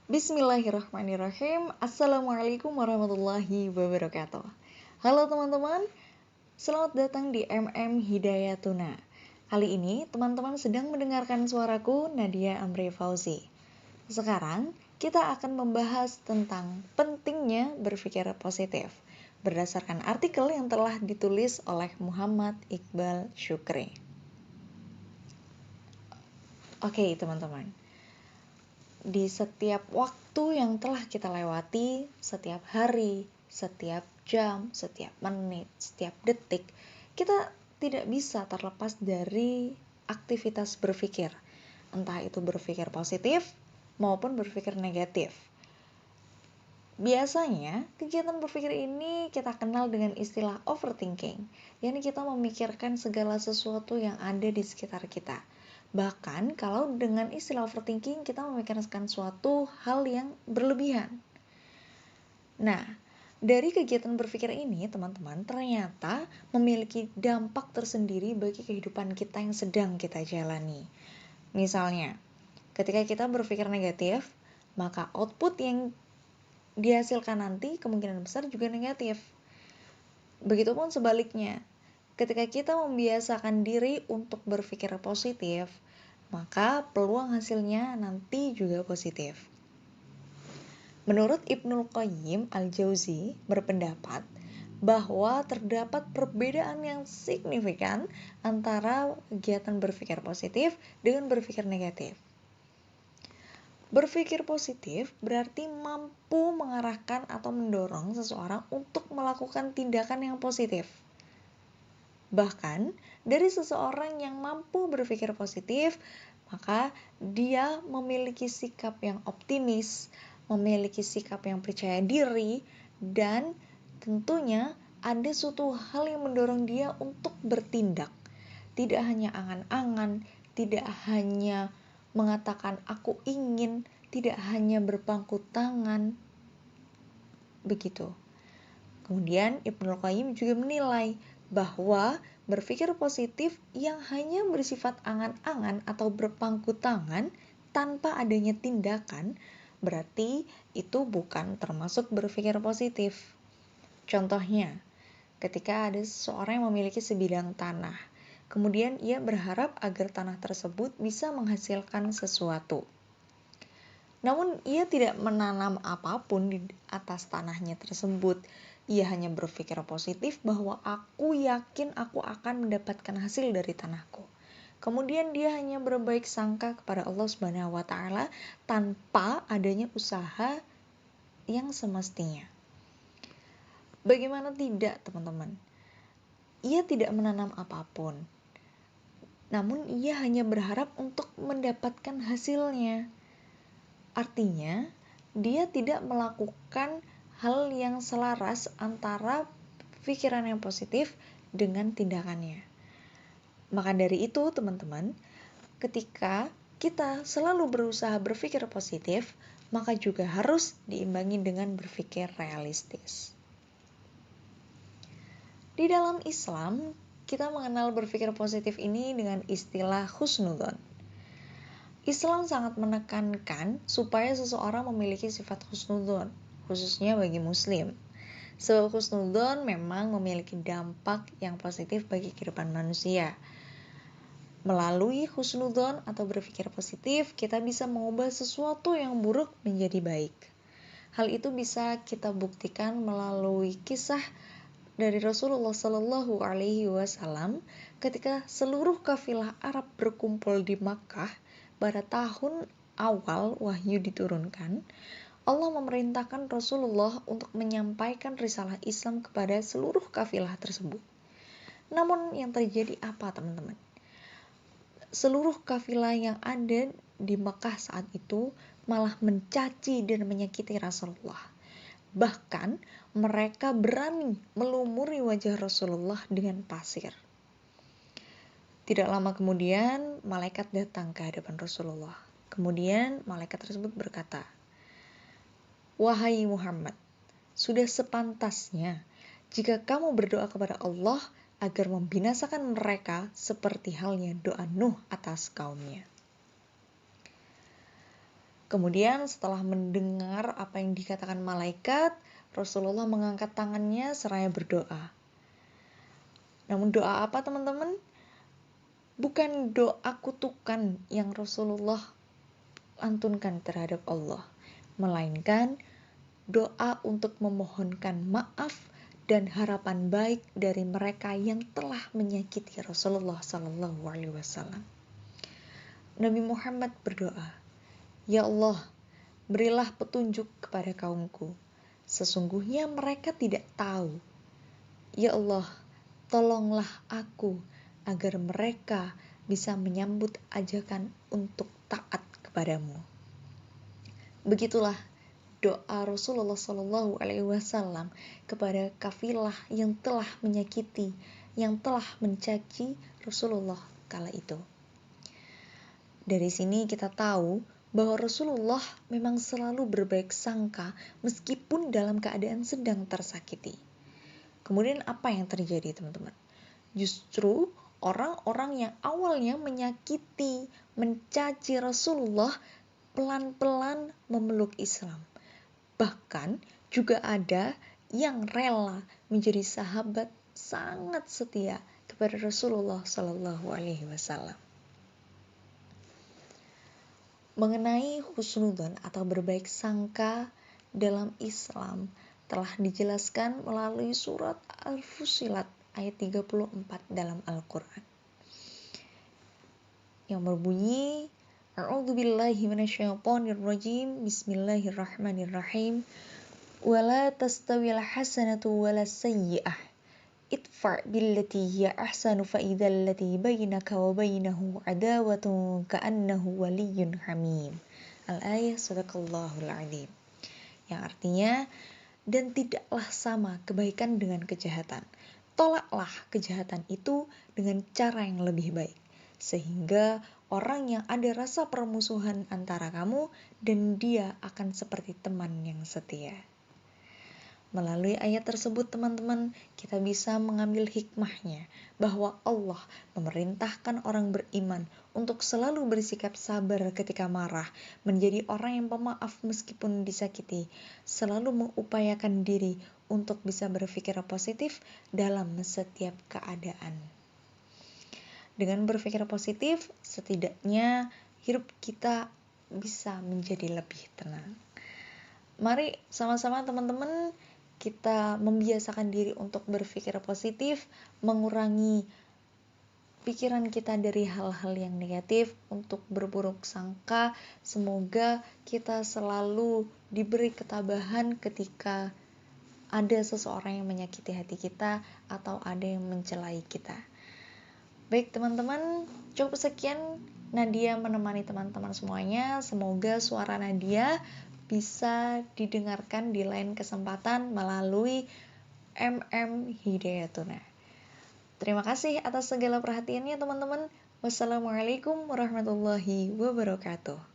Bismillahirrahmanirrahim. Assalamualaikum warahmatullahi wabarakatuh. Halo teman-teman, selamat datang di Hidayatuna. Kali ini teman-teman sedang mendengarkan suaraku, Nadia Amri Fauzi. Sekarang kita akan membahas tentang pentingnya berpikir positif berdasarkan artikel yang telah ditulis oleh Muhammad Iqbal Syukri. Oke teman-teman, di setiap waktu yang telah kita lewati, setiap hari, setiap jam, setiap menit, setiap detik, kita tidak bisa terlepas dari aktivitas berpikir, entah itu berpikir positif maupun berpikir negatif. Biasanya, kegiatan berpikir ini kita kenal dengan istilah overthinking, yakni kita memikirkan segala sesuatu yang ada di sekitar kita. Bahkan kalau dengan istilah overthinking kita memikirkan suatu hal yang berlebihan. Nah, dari kegiatan berpikir ini teman-teman ternyata memiliki dampak tersendiri bagi kehidupan kita yang sedang kita jalani. Misalnya, ketika kita berpikir negatif, maka output yang dihasilkan nanti kemungkinan besar juga negatif. Begitupun sebaliknya, ketika kita membiasakan diri untuk berpikir positif, maka peluang hasilnya nanti juga positif. Menurut Ibnul Qayyim Al-Jauzi berpendapat bahwa terdapat perbedaan yang signifikan antara kegiatan berpikir positif dengan berpikir negatif. Berpikir positif berarti mampu mengarahkan atau mendorong seseorang untuk melakukan tindakan yang positif. Bahkan, dari seseorang yang mampu berpikir positif, maka dia memiliki sikap yang optimis, memiliki sikap yang percaya diri, dan tentunya ada suatu hal yang mendorong dia untuk bertindak. Tidak hanya angan-angan, tidak hanya mengatakan aku ingin, tidak hanya berpangku tangan, begitu. Kemudian Ibnul Qayyim juga menilai bahwa berpikir positif yang hanya bersifat angan-angan atau berpangku tangan tanpa adanya tindakan berarti itu bukan termasuk berpikir positif. Contohnya, ketika ada seseorang yang memiliki sebidang tanah, kemudian ia berharap agar tanah tersebut bisa menghasilkan sesuatu. Namun ia tidak menanam apapun di atas tanahnya tersebut. Ia hanya berpikir positif bahwa aku yakin aku akan mendapatkan hasil dari tanahku. Kemudian dia hanya berbaik sangka kepada Allah Subhanahu wa taala tanpa adanya usaha yang semestinya. Bagaimana tidak, teman-teman? Ia tidak menanam apapun. Namun ia hanya berharap untuk mendapatkan hasilnya. Artinya, dia tidak melakukan hal yang selaras antara pikiran yang positif dengan tindakannya. Maka dari itu, teman-teman, ketika kita selalu berusaha berpikir positif, maka juga harus diimbangi dengan berpikir realistis. Di dalam Islam, kita mengenal berpikir positif ini dengan istilah husnudzon. Islam sangat menekankan supaya seseorang memiliki sifat husnudzon, khususnya bagi muslim. Sebab husnudzon memang memiliki dampak yang positif bagi kehidupan manusia. Melalui husnudzon atau berpikir positif, kita bisa mengubah sesuatu yang buruk menjadi baik. Hal itu bisa kita buktikan melalui kisah dari Rasulullah Shallallahu Alaihi Wasallam ketika seluruh kafilah Arab berkumpul di Makkah. Pada tahun awal wahyu diturunkan, Allah memerintahkan Rasulullah untuk menyampaikan risalah Islam kepada seluruh kafilah tersebut. Namun yang terjadi apa, teman-teman? Seluruh kafilah yang ada di Mekah saat itu malah mencaci dan menyakiti Rasulullah. Bahkan mereka berani melumuri wajah Rasulullah dengan pasir. Tidak lama kemudian, malaikat datang ke hadapan Rasulullah. Kemudian, malaikat tersebut berkata, "Wahai Muhammad, sudah sepantasnya jika kamu berdoa kepada Allah agar membinasakan mereka seperti halnya doa Nuh atas kaumnya." Kemudian setelah mendengar apa yang dikatakan malaikat, Rasulullah mengangkat tangannya seraya berdoa. Namun doa apa teman-teman? Bukan doa kutukan yang Rasulullah lantunkan terhadap Allah, melainkan doa untuk memohonkan maaf dan harapan baik dari mereka yang telah menyakiti Rasulullah SAW. Nabi Muhammad berdoa, "Ya Allah, berilah petunjuk kepada kaumku. Sesungguhnya mereka tidak tahu. Ya Allah, tolonglah aku agar mereka bisa menyambut ajakan untuk taat kepadamu." Begitulah doa Rasulullah SAW kepada kafilah yang telah menyakiti, yang telah mencaci Rasulullah kala itu. Dari sini kita tahu bahwa Rasulullah memang selalu berbaik sangka meskipun dalam keadaan sedang tersakiti. Kemudian apa yang terjadi teman-teman? Justru orang-orang yang awalnya menyakiti, mencaci Rasulullah pelan-pelan memeluk Islam. Bahkan juga ada yang rela menjadi sahabat sangat setia kepada Rasulullah SAW. Mengenai husnudzon atau berbaik sangka dalam Islam telah dijelaskan melalui surat Al-Fussilat ayat 34 dalam Al-Quran yang berbunyi, A'udzubillahi minasyaitonirrajim, Bismillahirrahmanirrahim, wala tastawil hasanatu wala sayyi'ah, idfa' billati hiya ahsanu fa idzal ladzi bainaka wa bainahu adawatun ka'annahu waliyyun hamim. Al-ayah sadaqallahul adzim. Yang artinya, dan tidaklah sama kebaikan dengan kejahatan. Tolaklah kejahatan itu dengan cara yang lebih baik, sehingga orang yang ada rasa permusuhan antara kamu dan dia akan seperti teman yang setia. Melalui ayat tersebut teman-teman, kita bisa mengambil hikmahnya bahwa Allah memerintahkan orang beriman untuk selalu bersikap sabar ketika marah, menjadi orang yang pemaaf meskipun disakiti, selalu mengupayakan diri untuk bisa berpikir positif dalam setiap keadaan. Dengan berpikir positif, setidaknya hidup kita bisa menjadi lebih tenang. Mari sama-sama teman-teman kita membiasakan diri untuk berpikir positif, mengurangi pikiran kita dari hal-hal yang negatif, untuk berburuk sangka. Semoga kita selalu diberi ketabahan ketika ada seseorang yang menyakiti hati kita atau ada yang mencelai kita. Baik teman-teman, cukup sekian Nadia menemani teman-teman semuanya. Semoga suara Nadia bisa didengarkan di lain kesempatan melalui Hidayatuna. Terima kasih atas segala perhatiannya teman-teman. Wassalamualaikum warahmatullahi wabarakatuh.